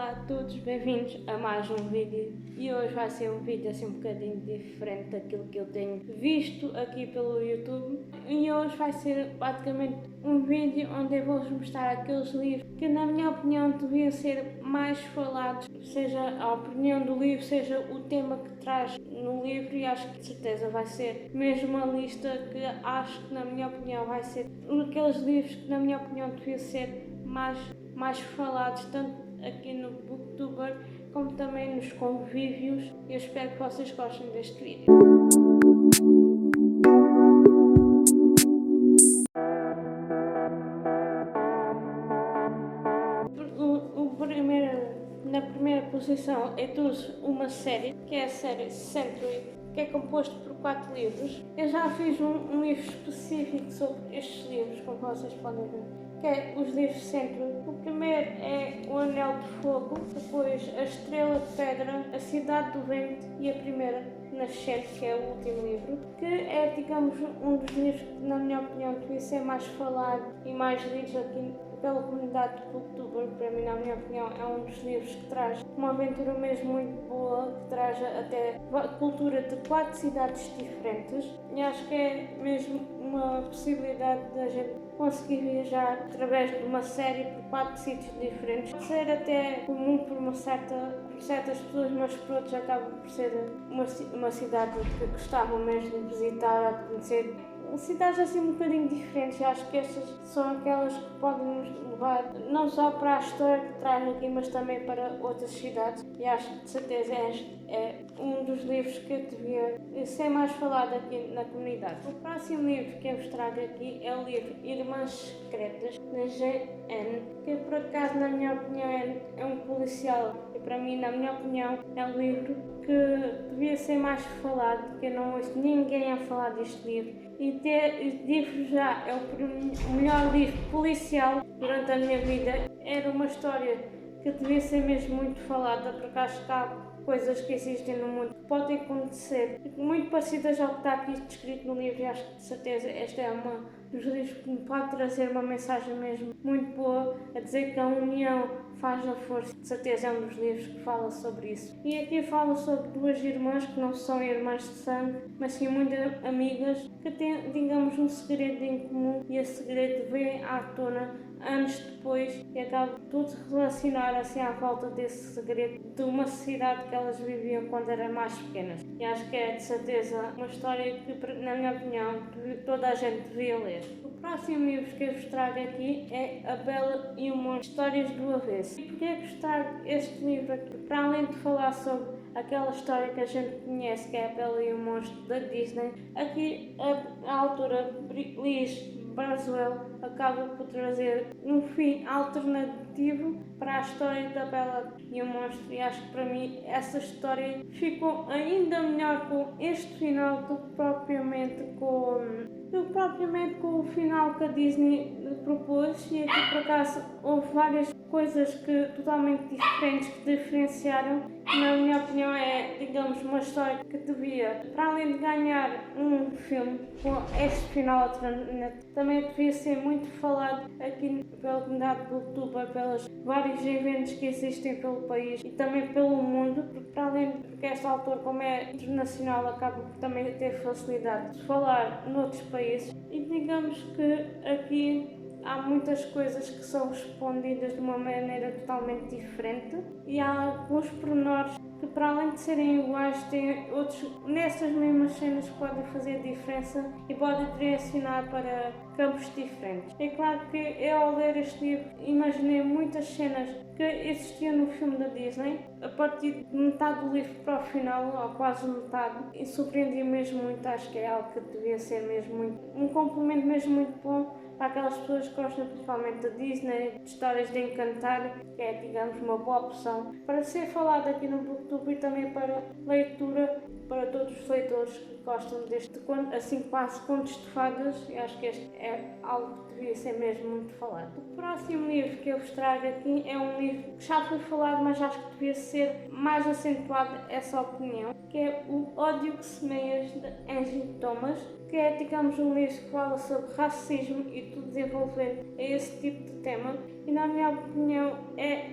Olá a todos, bem-vindos a mais um vídeo e hoje vai ser um vídeo assim um bocadinho diferente daquilo que eu tenho visto aqui pelo YouTube e hoje vai ser praticamente um vídeo onde eu vou-vos mostrar aqueles livros que na minha opinião deviam ser mais falados, seja a opinião do livro, seja o tema que traz no livro, e acho que de certeza vai ser mesmo uma lista que acho que na minha opinião vai ser aqueles livros que na minha opinião deviam ser mais falados, tanto aqui no Booktuber como também nos convívios. Eu espero que vocês gostem deste vídeo. Na primeira posição eu trouxe uma série, que é a série Century, que é composto por 4 livros. Eu já fiz um livro específico sobre estes livros, como vocês podem ver, que é os livros Century. O primeiro é O Anel de Fogo, depois A Estrela de Pedra, A Cidade do Vento e A Primeira Nascente, que é o último livro, que é, digamos, um dos livros que, na minha opinião, devia ser mais falado e mais lidos aqui pela comunidade de Booktuber. Para mim, na minha opinião, é um dos livros que traz uma aventura mesmo muito boa, que traz até a cultura de 4 cidades diferentes, e acho que é mesmo uma possibilidade da gente conseguir viajar através de uma série por 4 sítios diferentes. Pode ser até comum por certas pessoas, mas por outros acaba por ser uma cidade que gostavam mesmo de visitar, a conhecer. Cidades assim um bocadinho diferentes. Acho que estas são aquelas que podem nos levar não só para a história que traz aqui, mas também para outras cidades, e acho que de certeza é um dos livros que devia ser mais falado aqui na comunidade. O próximo livro que eu vos trago aqui é o livro Irmãs Secretas, da J.N., que por acaso, na minha opinião, é um policial, e para mim, na minha opinião, é um livro que devia ser mais falado, porque eu não ouço ninguém a falar deste livro. E digo já, é o melhor livro policial durante a minha vida. Era uma história que devia ser mesmo muito falada, porque acho que há coisas que existem no mundo que podem acontecer muito parecidas ao que está aqui descrito no livro, e acho que de certeza este é um dos livros que me pode trazer uma mensagem mesmo muito boa, a dizer que a união faz a força. De certeza é um dos livros que fala sobre isso. E aqui fala sobre 2 irmãs que não são irmãs de sangue, mas sim muito amigas, que têm, digamos, um segredo em comum, e esse segredo vem à tona anos depois e acaba tudo se relacionar assim à volta desse segredo de uma cidade que elas viviam quando eram mais pequenas. E acho que é de certeza uma história que, na minha opinião, toda a gente devia ler. O próximo livro que eu vos trago aqui é A Bela e o Monstro, Histórias do Avesso. E porquê é que vos trago este livro aqui? Para além de falar sobre aquela história que a gente conhece, que é A Bela e o Monstro da Disney, aqui a autora Liz Braswell acaba por trazer um fim alternativo para a história da Bela e o Monstro, e acho que para mim essa história ficou ainda melhor com este final do que propriamente com o final que a Disney propôs. E aqui por acaso houve várias coisas totalmente diferentes que diferenciaram. Na minha opinião é, digamos, uma história que devia, para além de ganhar um filme com este final alternativo, também devia ser muito falado aqui pela comunidade do Booktuber, pelos vários eventos que existem pelo país e também pelo mundo, porque para além de que esta autora, como é internacional, acaba por também ter facilidade de falar noutros países. E digamos que aqui há muitas coisas que são respondidas de uma maneira totalmente diferente, e há alguns pormenores que, para além de serem iguais, têm outros nessas mesmas cenas que podem fazer diferença e podem direcionar para campos diferentes. É claro que eu, ao ler este livro, imaginei muitas cenas que existiam no filme da Disney, a partir de metade do livro para o final, ou quase metade, e surpreendi mesmo muito. Acho que é algo que devia ser mesmo muito, um complemento mesmo muito bom para aquelas pessoas que gostam principalmente da Disney, de histórias de encantar, que é, digamos, uma boa opção para ser falado aqui no Booktube, e também para leitura para todos os leitores que gostam deste, assim, quase contos de fadas. E acho que este é algo que devia ser mesmo muito falado. O próximo livro que eu vos trago aqui é um livro que já foi falado, mas acho que devia ser mais acentuado essa opinião, que é O Ódio que Semeias, de Angie Thomas, que é, digamos, um livro que fala sobre racismo e tudo desenvolvendo esse tipo de tema. e na minha opinião é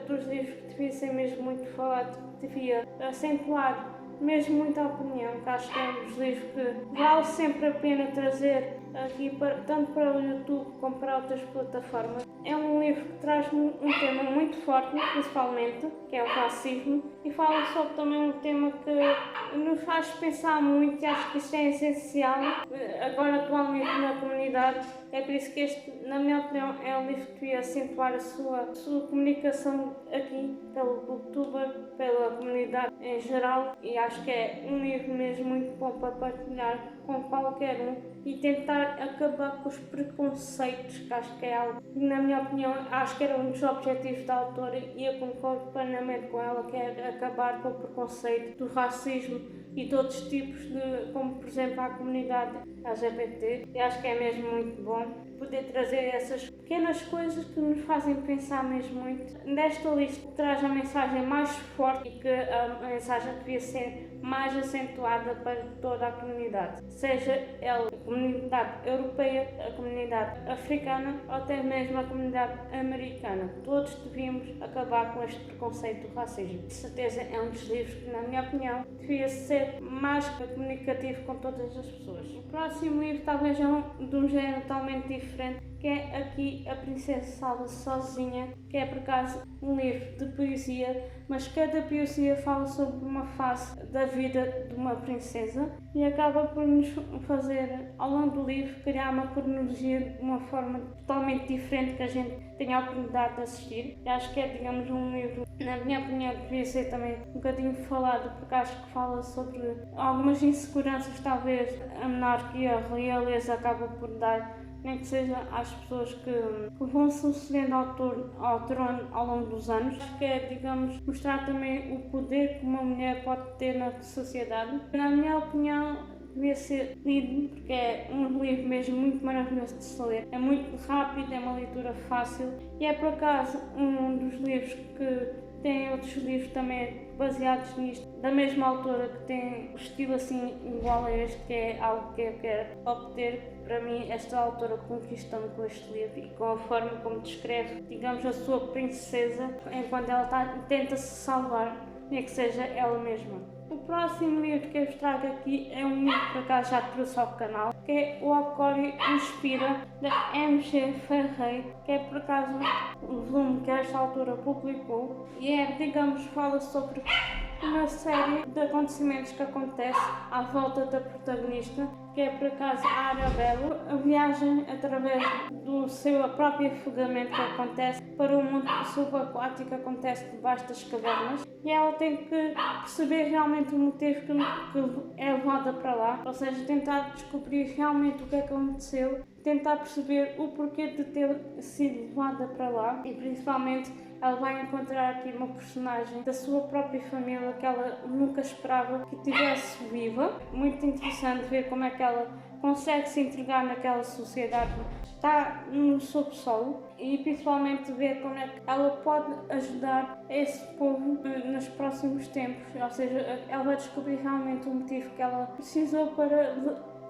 dos livros que devia ser mesmo muito falado, que devia acentuar mesmo muita opinião, que acho que é um dos livros que vale sempre a pena trazer aqui, tanto para o YouTube como para outras plataformas. É um livro que traz um tema muito forte, principalmente, que é o racismo, e fala sobre também um tema que nos faz pensar muito, e acho que isso é essencial agora atualmente na comunidade. É por isso que este, na minha opinião, é um livro que devia acentuar a sua comunicação aqui pelo Booktuber, pela comunidade em geral, e acho que é um livro mesmo muito bom para partilhar com qualquer um e tentar acabar com os preconceitos, que acho que é algo que, na minha opinião, acho que era um dos objetivos da autora e eu concordo plenamente com ela, que é acabar com o preconceito do racismo e de outros tipos, como por exemplo a comunidade LGBT, e acho que é mesmo muito bom poder trazer essas pequenas coisas que nos fazem pensar mesmo muito. Nesta lista traz a mensagem mais forte e que a mensagem devia ser mais acentuada para toda a comunidade, seja ela a comunidade europeia, a comunidade africana ou até mesmo a comunidade americana. Todos devíamos acabar com este preconceito do racismo. De certeza é um dos livros que, na minha opinião, devia ser mais comunicativo com todas as pessoas. O próximo livro talvez é de um género totalmente diferente, que é aqui A Princesa Salva-se Sozinha, que é por acaso um livro de poesia, mas cada poesia fala sobre uma face da vida de uma princesa e acaba por nos fazer, ao longo do livro, criar uma cronologia de uma forma totalmente diferente que a gente tenha a oportunidade de assistir. E acho que é, digamos, um livro, na minha opinião, devia ser também um bocadinho falado, porque acho que fala sobre algumas inseguranças, talvez a monarquia, a realeza acaba por dar, nem que seja às pessoas que vão sucedendo ao trono ao longo dos anos. Acho que é, digamos, mostrar também o poder que uma mulher pode ter na sociedade. Na minha opinião, devia ser lido, porque é um livro mesmo muito maravilhoso de se ler. É muito rápido, é uma leitura fácil e é por acaso um dos livros que tem outros livros também baseados nisto, da mesma autora, que tem um estilo assim igual a este, que é algo que eu quero obter. Para mim, esta autora conquistou-me com este livro e com a forma como descreve, digamos, a sua princesa, enquanto ela tenta se salvar, nem que seja ela mesma. O próximo livro que eu vos trago aqui é um livro que por acaso já trouxe ao canal, que é O Aquário Inspira, da M.G. Ferreira, que é por acaso um volume que esta autora publicou e é, digamos, fala sobre uma série de acontecimentos que acontece à volta da protagonista, que é por acaso a Arabella, a viagem através do seu próprio afogamento que acontece para o mundo subaquático que acontece debaixo das cavernas, e ela tem que perceber realmente o motivo que é levada para lá, ou seja, tentar descobrir realmente o que é que aconteceu, tentar perceber o porquê de ter sido levada para lá e principalmente ela vai encontrar aqui uma personagem da sua própria família que ela nunca esperava que tivesse viva. Muito interessante ver como é que ela consegue se entregar naquela sociedade que está no subsolo e principalmente ver como é que ela pode ajudar esse povo nos próximos tempos, ou seja, ela vai descobrir realmente o motivo que ela precisou para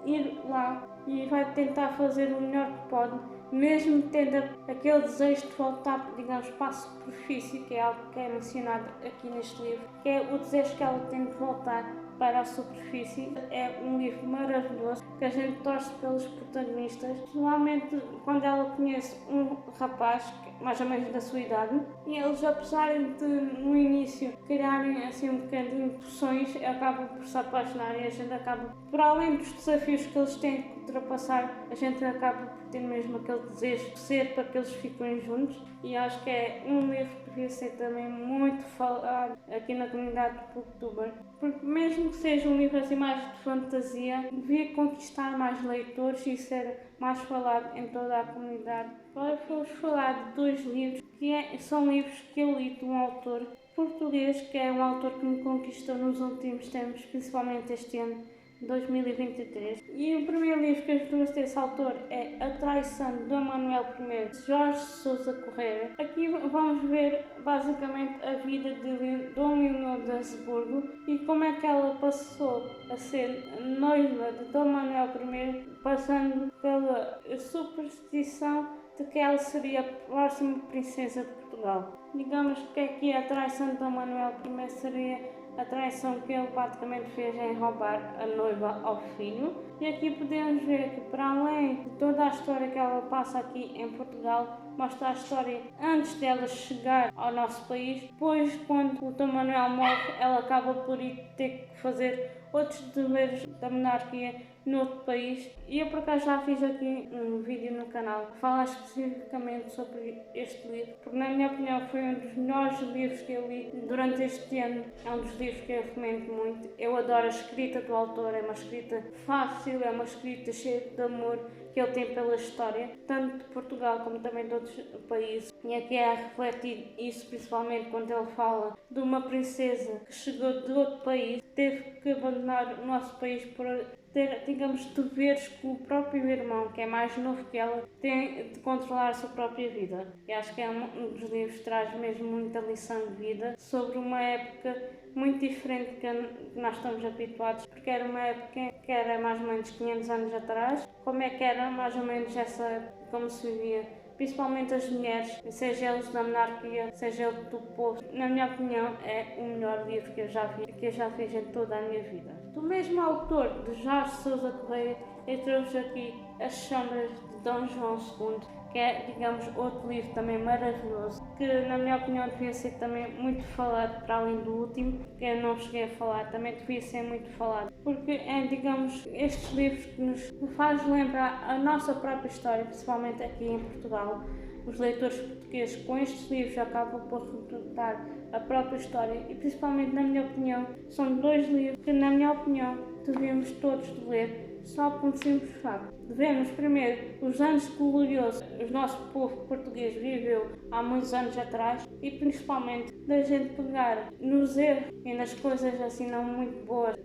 ir lá e vai tentar fazer o melhor que pode, mesmo tendo aquele desejo de voltar, digamos, para a superfície, que é algo que é mencionado aqui neste livro, que é o desejo que ela tem de voltar para a superfície. É um livro maravilhoso, que a gente torce pelos protagonistas, principalmente quando ela conhece um rapaz, mais ou menos da sua idade, e eles, apesar de no início criarem assim um bocadinho de pressões, acabam por se apaixonar e a gente acaba, por além dos desafios que eles têm que ultrapassar, a gente acaba por ter mesmo aquele desejo de ser para que eles fiquem juntos, e acho que é um livro que devia ser também muito falado aqui na comunidade do Booktuber, porque mesmo que seja um livro assim mais de fantasia, devia conquistar mais leitores e ser mais falado em toda a comunidade. Agora vamos falar de dois livros que são livros que eu li de um autor português, que é um autor que me conquistou nos últimos tempos, principalmente este ano, 2023. E o primeiro livro que eu trouxe desse autor é A Traição de Dom Manuel I, de Jorge Sousa Correia. Aqui vamos ver basicamente a vida de Dom Leonor de Habsburgo e como é que ela passou a ser noiva de Dom Manuel I, passando pela superstição de que ela seria a próxima princesa de Portugal. Digamos que a traição de Dom Manuel I seria a traição que ele praticamente fez em roubar a noiva ao filho. E aqui podemos ver que, para além de toda a história que ela passa aqui em Portugal, mostra a história antes dela chegar ao nosso país. Depois, quando o Dom Manuel morre, ela acaba por ir ter que fazer outros deveres da monarquia noutro país. E eu por acaso já fiz aqui um vídeo no canal que fala especificamente sobre este livro, porque na minha opinião foi um dos melhores livros que eu li durante este ano. É um dos livros que eu recomendo muito. Eu adoro a escrita do autor, é uma escrita fácil, é uma escrita cheia de amor que ele tem pela história, tanto de Portugal como também de outros países. E aqui é a refletir isso, principalmente quando ele fala de uma princesa que chegou de outro país, teve que abandonar o nosso país por ter, digamos, deveres com o próprio irmão, que é mais novo que ela, tem de controlar a sua própria vida. E acho que é um dos livros que traz mesmo muita lição de vida sobre uma época muito diferente que nós estamos habituados, porque era uma época que era mais ou menos 500 anos atrás. Como é que era mais ou menos essa época, como se vivia, principalmente as mulheres, seja eles da monarquia, seja eles do povo. Na minha opinião, é o melhor livro que eu já fiz em toda a minha vida. Do mesmo autor, de Jorge Sousa Correia, eu trouxe aqui As Sombras de Dom João II, que é, digamos, outro livro também maravilhoso, que na minha opinião devia ser também muito falado, para além do último, que eu não cheguei a falar, também devia ser muito falado, porque é, digamos, estes livros que nos faz lembrar a nossa própria história, principalmente aqui em Portugal. Os leitores portugueses com estes livros acabam por retratar a própria história e, principalmente na minha opinião, são dois livros que, na minha opinião, devíamos todos de ler, só por um simples facto. Devemos primeiro os anos gloriosos que o nosso povo português viveu há muitos anos atrás e principalmente da gente pegar nos erros e nas coisas assim não muito boas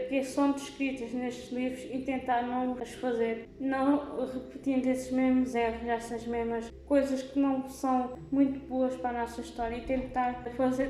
que são descritas nestes livros e tentar não as fazer, não repetindo esses mesmos erros, essas mesmas coisas que não são muito boas para a nossa história e tentar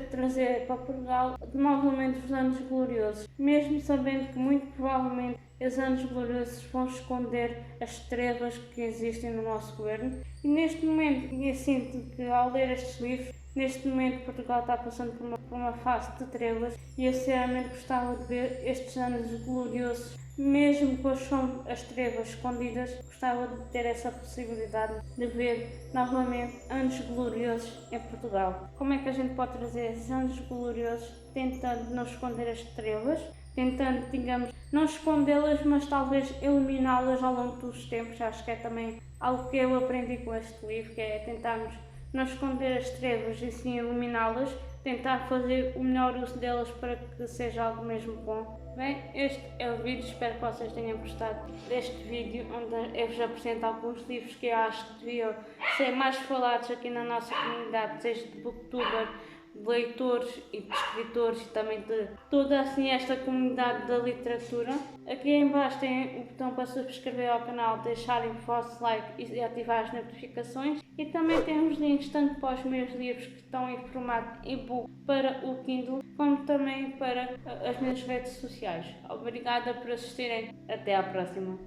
trazer para Portugal novamente os anos gloriosos, mesmo sabendo que muito provavelmente os anos gloriosos vão esconder as trevas que existem no nosso governo. E neste momento, eu sinto que ao ler estes livros, neste momento Portugal está passando por uma fase de trevas e eu sinceramente gostava de ver estes anos gloriosos, mesmo com as trevas escondidas, gostava de ter essa possibilidade de ver novamente anos gloriosos em Portugal. Como é que a gente pode trazer esses anos gloriosos tentando não esconder as trevas, tentando, digamos, não escondê-las, mas talvez eliminá-las ao longo dos tempos? Acho que é também algo que eu aprendi com este livro, que é tentarmos não esconder as trevas e sim eliminá-las, tentar fazer o melhor uso delas para que seja algo mesmo bom. Bem, este é o vídeo, espero que vocês tenham gostado deste vídeo, onde eu vos apresento alguns livros que eu acho que deviam ser mais falados aqui na nossa comunidade, seja de booktuber, de leitores e de escritores e também de toda assim esta comunidade da literatura. Aqui em baixo tem o botão para subscrever ao canal, deixarem o vosso like e ativar as notificações, e também tem os links tanto para os meus livros que estão em formato e-book para o Kindle, como também para as minhas redes sociais. Obrigada por assistirem, até à próxima.